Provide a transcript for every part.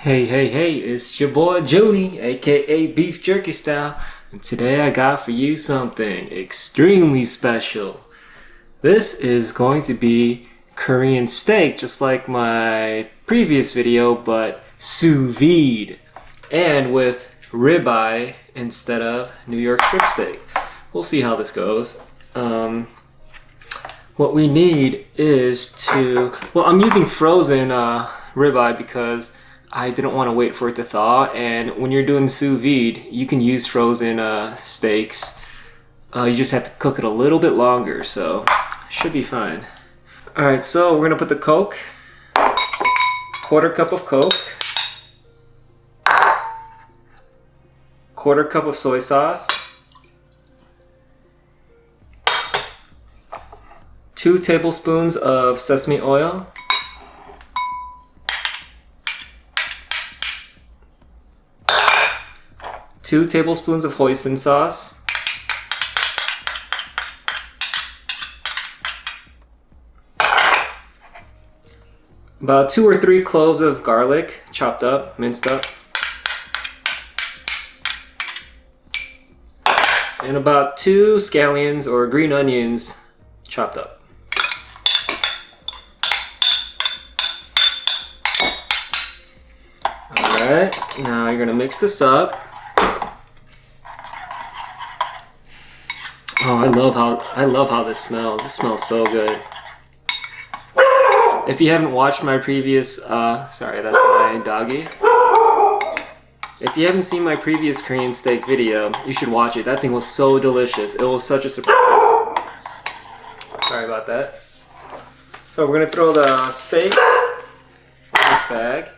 Hey, it's your boy Joni, aka Beef Jerky Style, and today I got for you something extremely special. This is going to be Korean steak, just like my previous video, but sous vide, and with ribeye instead of New York strip steak. We'll see how this goes. What we need is I'm using frozen ribeye because I didn't want to wait for it to thaw, and when you're doing sous vide, you can use frozen steaks. You just have to cook it a little bit longer, so should be fine. Alright, so we're gonna put the Coke, quarter cup of Coke, quarter cup of soy sauce, 2 tablespoons of sesame oil, 2 tablespoons of hoisin sauce, about 2 or 3 cloves of garlic, chopped up, minced up, and about 2 scallions or green onions, chopped up. Alright, now you're gonna mix this up. Oh, I love how this smells. This smells so good. If you haven't watched my previous, sorry, that's my doggy. If you haven't seen my previous Korean steak video, you should watch it. That thing was so delicious. It was such a surprise. Sorry about that. So we're gonna throw the steak in this bag.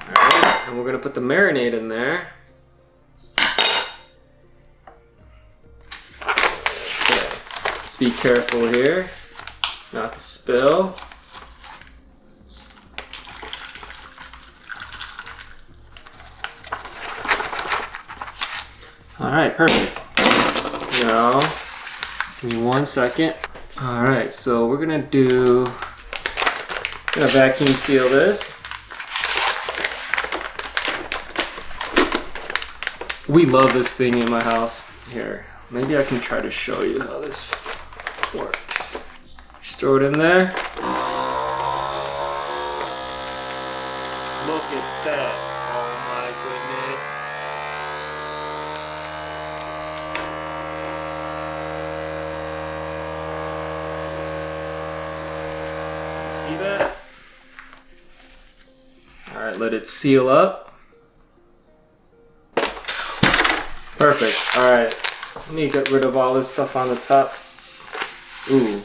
Alright, and we're gonna put the marinade in there. Be careful here, not to spill. Alright, perfect. Now, give me 1 second. Alright, so we're gonna vacuum seal this. We love this thing in my house. Here, maybe I can try to show you how this works. Just throw it in there. Look at that. Oh my goodness. See that? Alright, let it seal up. Perfect. Alright. Let me get rid of all this stuff on the top. Ooh.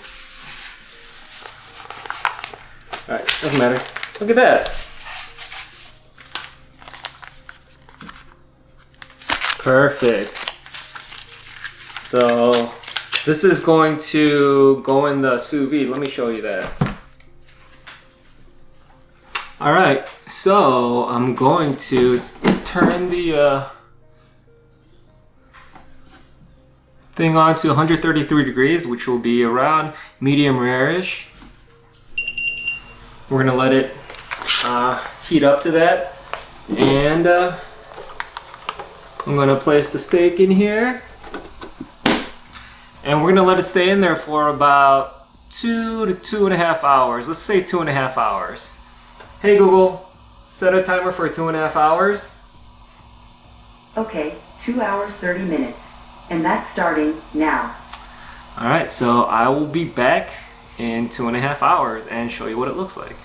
Alright, doesn't matter. Look at that. Perfect. So, this is going to go in the sous vide. Let me show you that. Alright, so I'm going to turn the thing on to 133 degrees, which will be around medium rare-ish. We're gonna let it heat up to that, and I'm gonna place the steak in here, and we're gonna let it stay in there for about 2 to 2.5 hours. Let's say 2.5 hours. Hey Google, set a timer for 2.5 hours. Okay, 2 hours 30 minutes. And that's starting now. Alright, so I will be back in 2.5 hours and show you what it looks like.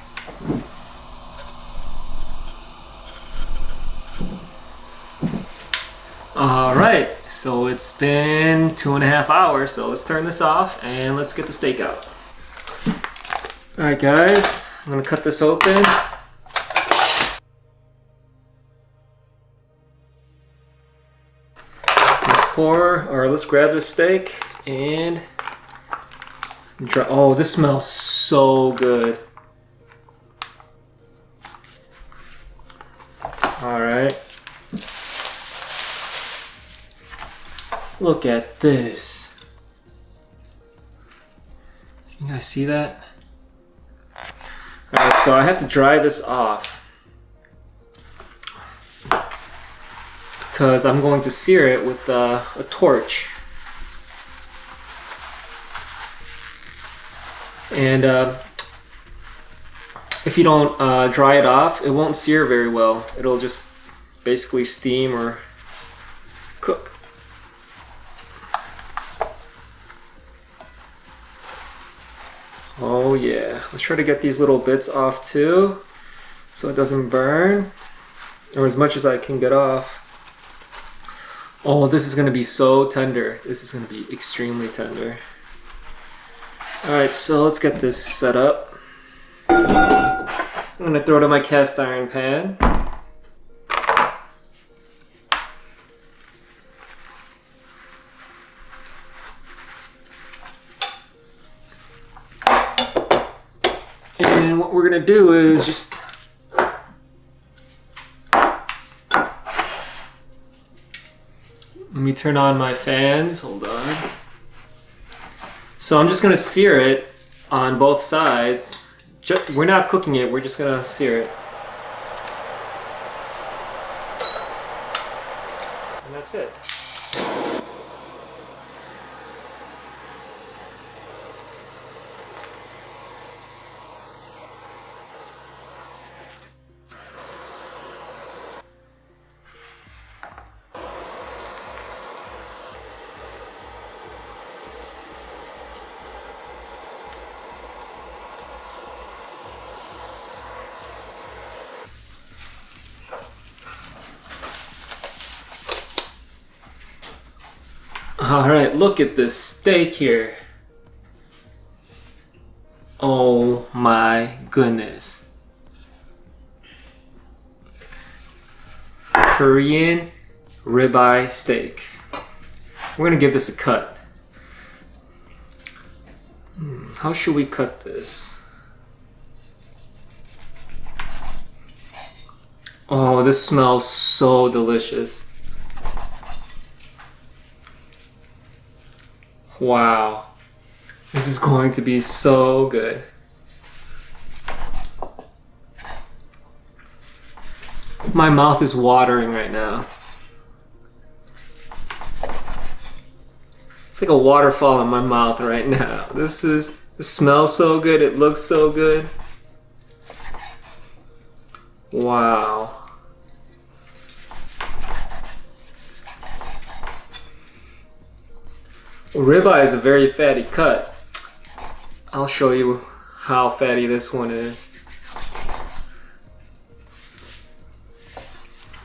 Alright, so it's been 2.5 hours, so let's turn this off and let's get the steak out. Alright guys, I'm gonna cut this open. Let's grab this steak and oh, this smells so good. Alright. Look at this. Can you guys see that? Alright, so I have to dry this off because I'm going to sear it with a torch. And if you don't dry it off, it won't sear very well. It'll just basically steam or cook. Oh yeah, let's try to get these little bits off too, so it doesn't burn, or as much as I can get off. Oh, this is gonna be so tender. This is gonna be extremely tender. Alright, so let's get this set up. I'm gonna throw it in my cast iron pan. And what we're gonna do is just let me turn on my fans, hold on. So I'm just gonna sear it on both sides. We're not cooking it, we're just gonna sear it. And that's it. Alright, look at this steak here. Oh my goodness. Korean ribeye steak. We're gonna give this a cut. How should we cut this? Oh, this smells so delicious. Wow, this is going to be so good. My mouth is watering right now. It's like a waterfall in my mouth right now. This smells so good, it looks so good. Wow. Ribeye is a very fatty cut. I'll show you how fatty this one is.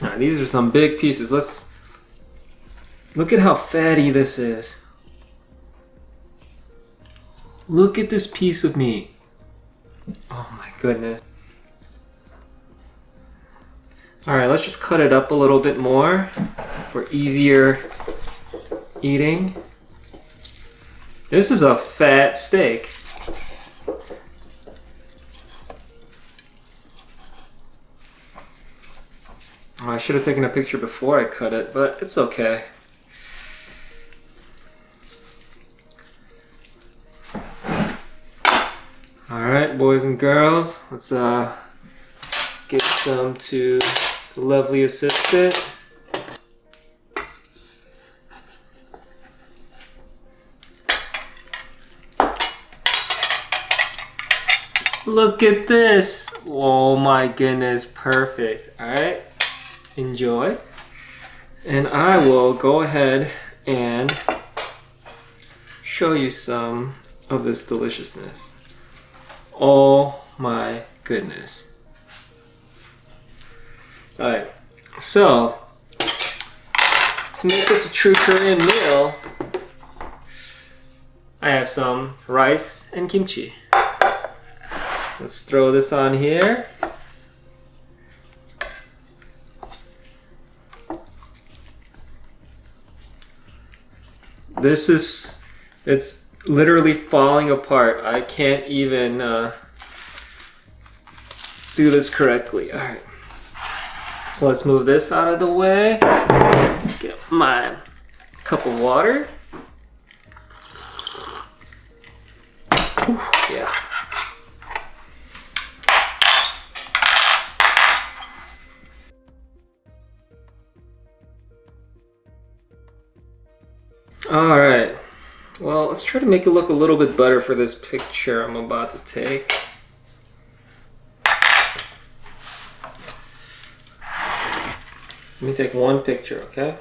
Alright, these are some big pieces. Let's look at how fatty this is. Look at this piece of meat. Oh my goodness. Alright, let's just cut it up a little bit more for easier eating. This is a fat steak. Oh, I should have taken a picture before I cut it, but it's okay. Alright, boys and girls, let's get some to the lovely assistant. Look at this. Oh my goodness, perfect. Alright, enjoy. And I will go ahead and show you some of this deliciousness. Oh my goodness. Alright, so to make this a true Korean meal, I have some rice and kimchi. Let's throw this on here. It's literally falling apart. I can't even do this correctly. All right. So let's move this out of the way. Let's get my cup of water. Ooh, yeah. All right. Well, let's try to make it look a little bit better for this picture I'm about to take. Let me take one picture, okay?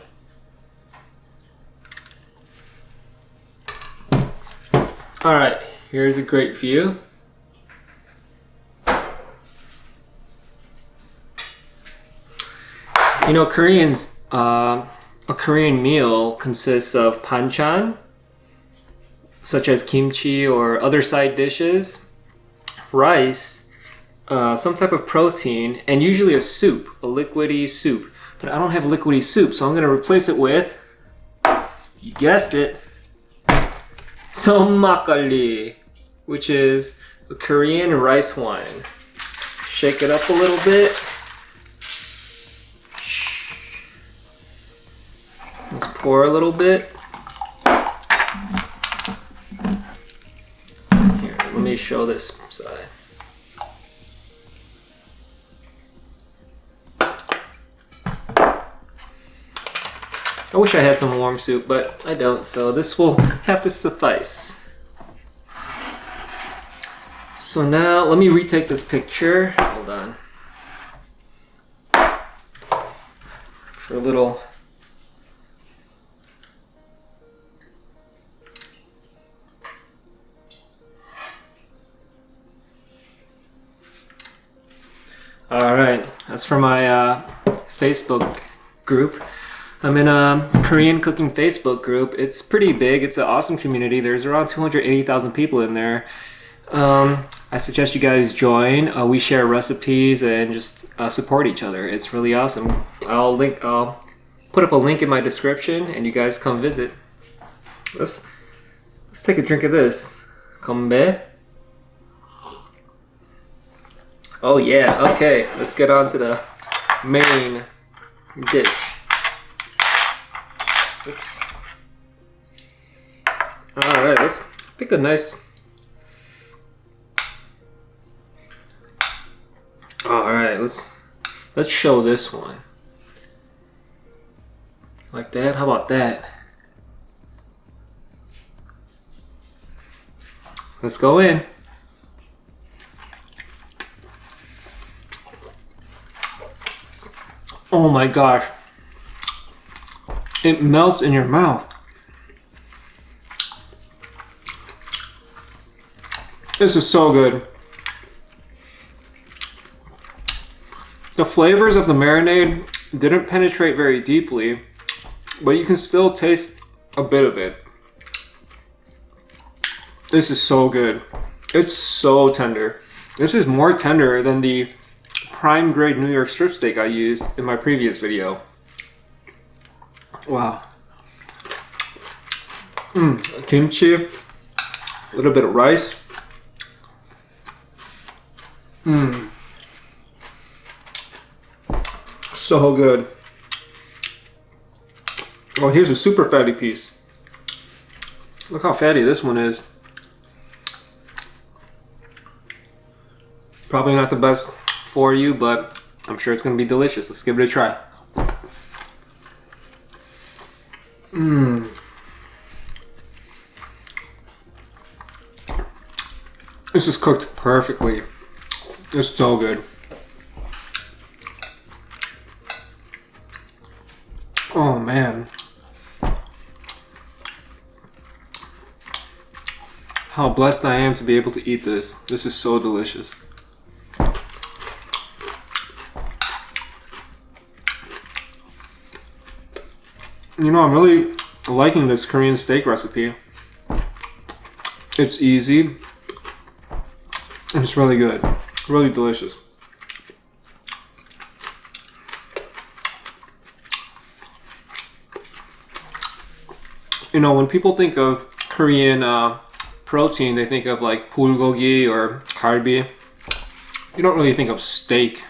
All right, here's a great view. You know, Koreans, a Korean meal consists of banchan, such as kimchi or other side dishes, rice, some type of protein, and usually a soup, a liquidy soup. But I don't have liquidy soup, so I'm gonna replace it with, you guessed it, some makgeolli, which is a Korean rice wine. Shake it up a little bit. Let's pour a little bit. Here, let me show this side. I wish I had some warm soup, but I don't, so this will have to suffice. So now, let me retake this picture. Hold on. For a little... Alright, that's for my Facebook group. I'm in a Korean cooking Facebook group. It's pretty big. It's an awesome community. There's around 280,000 people in there. I suggest you guys join. We share recipes and just support each other. It's really awesome. I'll put up a link in my description and you guys come visit. Let's take a drink of this. Konbae. Oh yeah, okay. Let's get on to the main dish. Oops. Alright, let's pick a nice... Alright, let's show this one. Like that? How about that? Let's go in. Oh my gosh. It melts in your mouth. This is so good. The flavors of the marinade didn't penetrate very deeply, but you can still taste a bit of it. This is so good. It's so tender. This is more tender than the prime grade New York strip steak I used in my previous video. Wow. Kimchi, a little bit of rice. So good. Oh, here's a super fatty piece. Look how fatty this one is. Probably not the best for you, but I'm sure it's gonna be delicious. Let's give it a try. This is cooked perfectly. It's so good. Oh man. How blessed I am to be able to eat this. This is so delicious. You know, I'm really liking this Korean steak recipe. It's easy. And it's really good. Really delicious. You know, when people think of Korean protein, they think of like bulgogi or galbi. You don't really think of steak.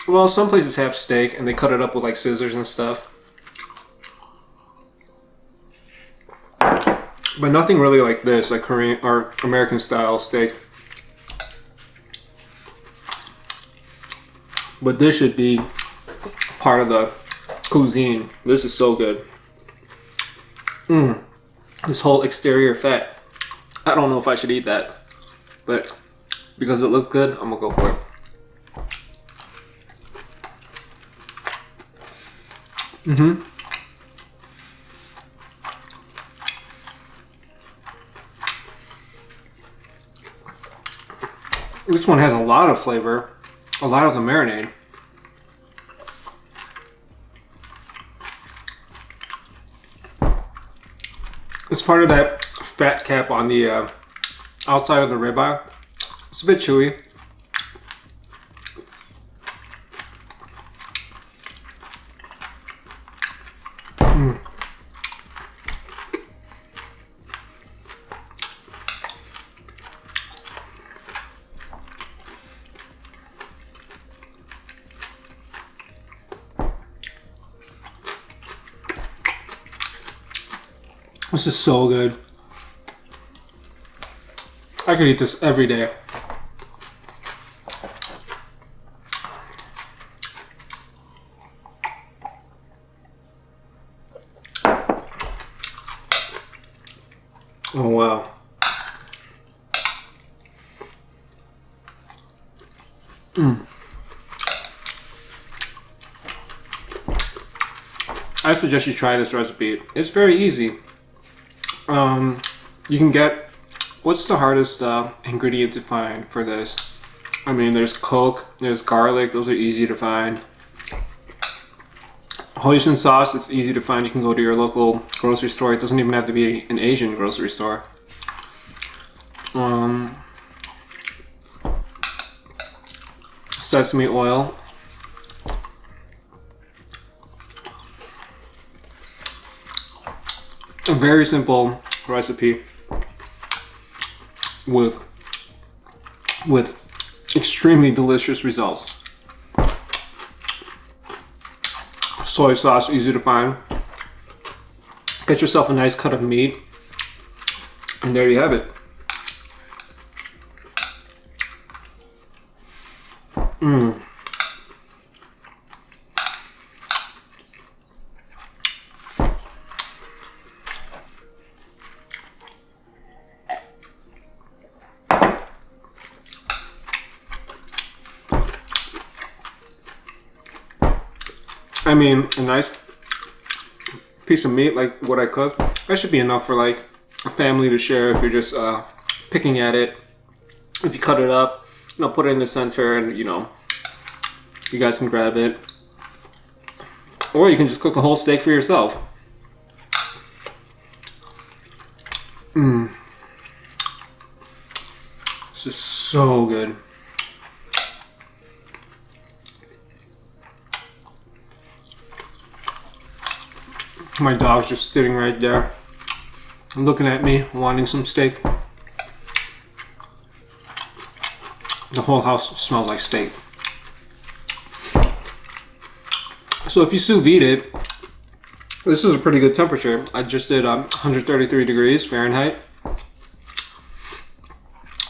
Well, some places have steak and they cut it up with like scissors and stuff. But nothing really like this, like Korean or American style steak. But this should be part of the cuisine. This is so good. This whole exterior fat. I don't know if I should eat that, but because it looks good, I'm gonna go for it. This one has a lot of flavor, a lot of the marinade. It's part of that fat cap on the outside of the ribeye. It's a bit chewy. This is so good. I could eat this every day. Oh wow. I suggest you try this recipe. It's very easy. You can get, what's the hardest ingredient to find for this? I mean, there's Coke, there's garlic, those are easy to find. Hoisin sauce, it's easy to find. You can go to your local grocery store. It doesn't even have to be an Asian grocery store. Sesame oil. A very simple recipe with extremely delicious results. Soy sauce, easy to find. Get yourself a nice cut of meat, and there you have it. I mean, a nice piece of meat like what I cooked, that should be enough for like a family to share if you're just picking at it. If you cut it up, you know, put it in the center and, you know, you guys can grab it. Or you can just cook a whole steak for yourself. This is so good. My dog's just sitting right there, looking at me, wanting some steak. The whole house smells like steak. So if you sous vide it, this is a pretty good temperature. I just did 133 degrees Fahrenheit.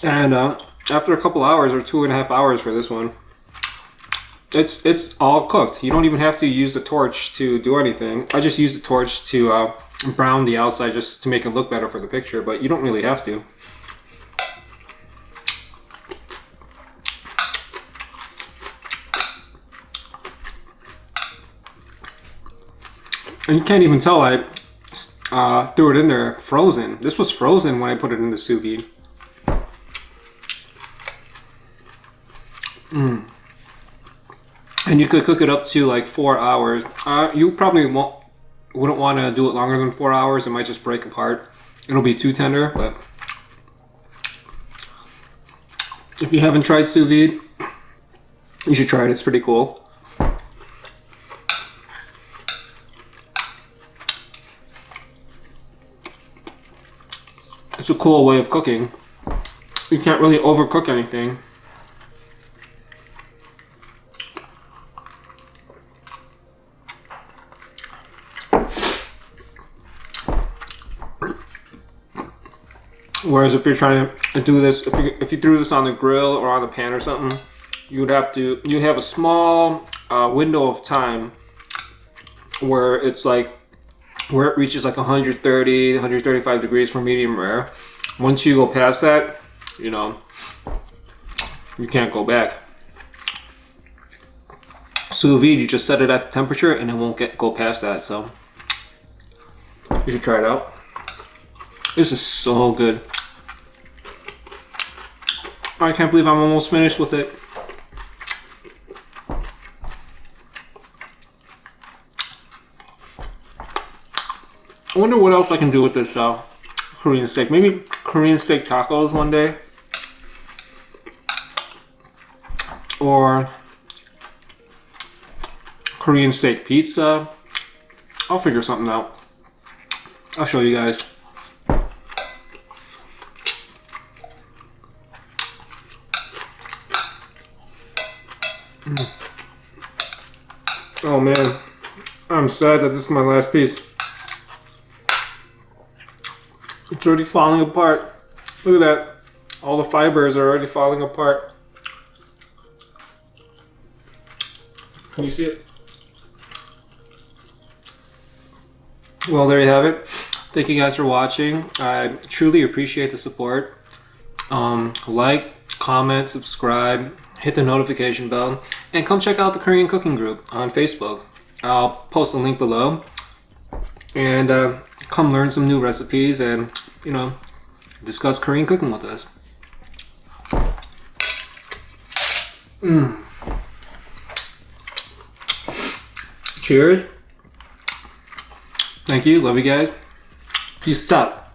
And after a couple hours, or 2.5 hours for this one, it's all cooked. You don't even have to use the torch to do anything. I just use the torch to brown the outside just to make it look better for the picture, but you don't really have to. And you can't even tell I threw it in there frozen. This was frozen when I put it in the sous vide. And you could cook it up to like 4 hours. You probably wouldn't want to do it longer than 4 hours. It might just break apart. It'll be too tender, but if you haven't tried sous vide, you should try it. It's pretty cool. It's a cool way of cooking. You can't really overcook anything. Whereas if you're trying to do this, if you threw this on the grill or on the pan or something, you have a small window of time where it's like where it reaches like 130, 135 degrees for medium rare. Once you go past that, you know, you can't go back. Sous vide, you just set it at the temperature and it won't go past that, so you should try it out. This is so good. I can't believe I'm almost finished with it. I wonder what else I can do with this Korean steak. Maybe Korean steak tacos one day. Or Korean steak pizza. I'll figure something out. I'll show you guys. Oh man, I'm sad that this is my last piece. It's already falling apart. Look at that. All the fibers are already falling apart. Can you see it? Well, there you have it. Thank you guys for watching. I truly appreciate the support. Like, comment, subscribe, hit the notification bell, and come check out the Korean cooking group on Facebook. I'll post a link below. And come learn some new recipes and, you know, discuss Korean cooking with us. Cheers. Thank you. Love you guys. Peace out.